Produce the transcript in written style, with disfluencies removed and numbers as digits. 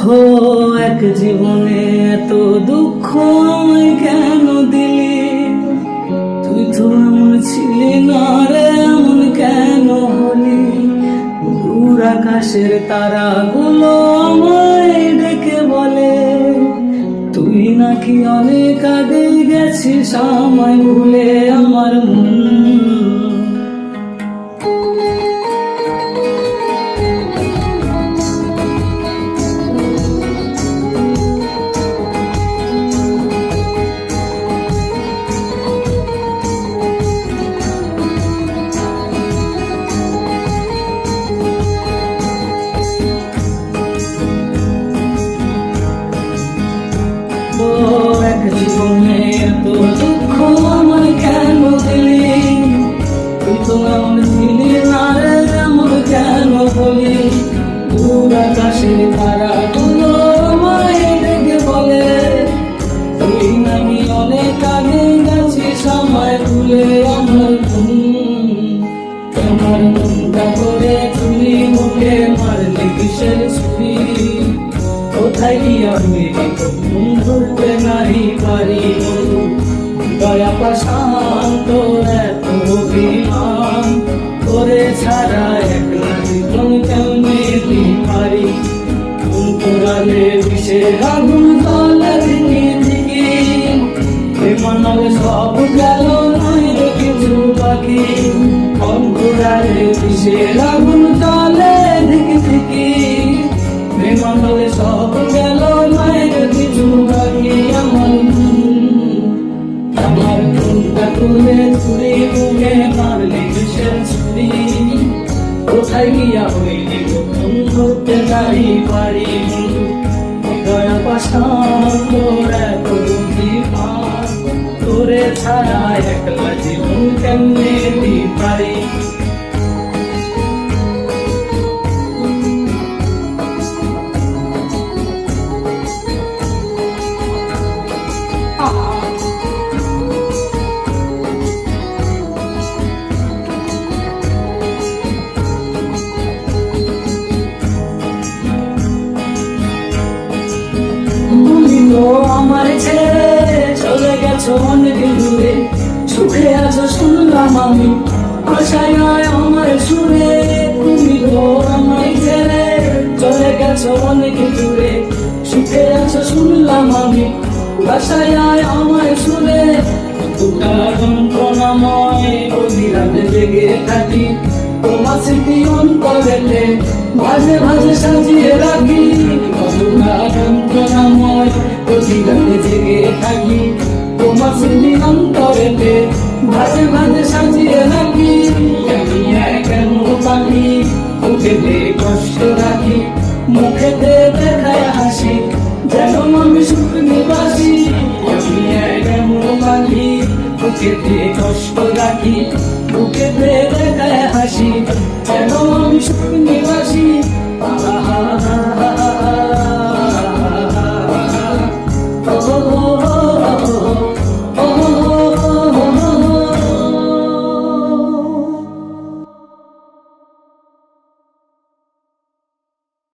হো এক জীবনে এত দুঃখ আমায় কেন দিলি? তুই তো এমন ছিলি না রে, এমন কেন হলি? দূর আকাশের তারাগুলো আমায় ডেকে বলে তুই নাকি অনেক আগে গেছিস আমায় ভুলে। আমার মন এক জীবনে এত দুঃখ আমায় কেন দিলি? তুই তো এমন ছিলি না রে, এমন কেন বলি? দূর আকাশের তারাগুলো আমায় ডেকে বলে তুই নাকি অনেক আগে গেছিস আমায় ভুলে। আমার মনটা করে তুই মুখে মারলি কিসের ছুরি? কোথায় গিয়ে আমি ধরতে নাই পারি? দয়া পাশান তোর এত অভিমান, তোরে ছাড়া একলা জীবন কেমনে দিতে পারি? অন্তরালে বিষের আগুন জ্বলে দিকে দিকে, মনালে সব গেল নাই রে কিছু বাকি। অন্তরালে বিষের আগুন জ্বলে দিকে দিকে, মনালে সব গেল নাই রে কিছু বাকি। আমার মনটা তুলে ছুরি মুখে মারলি কিসের ছুরি? কোথায় গিয়া হইলি গোপন ধরতে যাই পারি? দয়া পাশান তোর এত অভিমান, তোরে ছাড়া একলা জীবন কেমনে দিতে পারি? আমার ছেড়ে চলে গেছো অনেক দূরে, সুখে আছো শুনলাম আমি, আশায় নয় আমার সুরে। তুমি তো আমায় ছেড়ে চলে গেছো অনেক দূরে, সুখে আছো শুনলাম আমি, আশায় নয় আমার সুরে। দুটা যন্ত্রণাময় গভীর রাতে জেগে থাকি, তোমার স্মৃতি অন্তরেতে মাঝে মাঝে সাজিয়ে রাখি। কতটা যন্ত্রণাময় গভীর রাতে জেগে থাকি, তোমার স্মৃতি অন্তরেতে মাঝে মাঝে সাজিয়ে রাখি। আমি কেন পাখি মুখেতে কষ্ট রাখি, মুখেতে দেখায় হাসি যেন আমি সুখ নিবাসী। আমি কেন পাখি মুখেতে কষ্ট রাখি, মুখেতে দেখায় হাসি যেন আমি সুখ নিবাসী।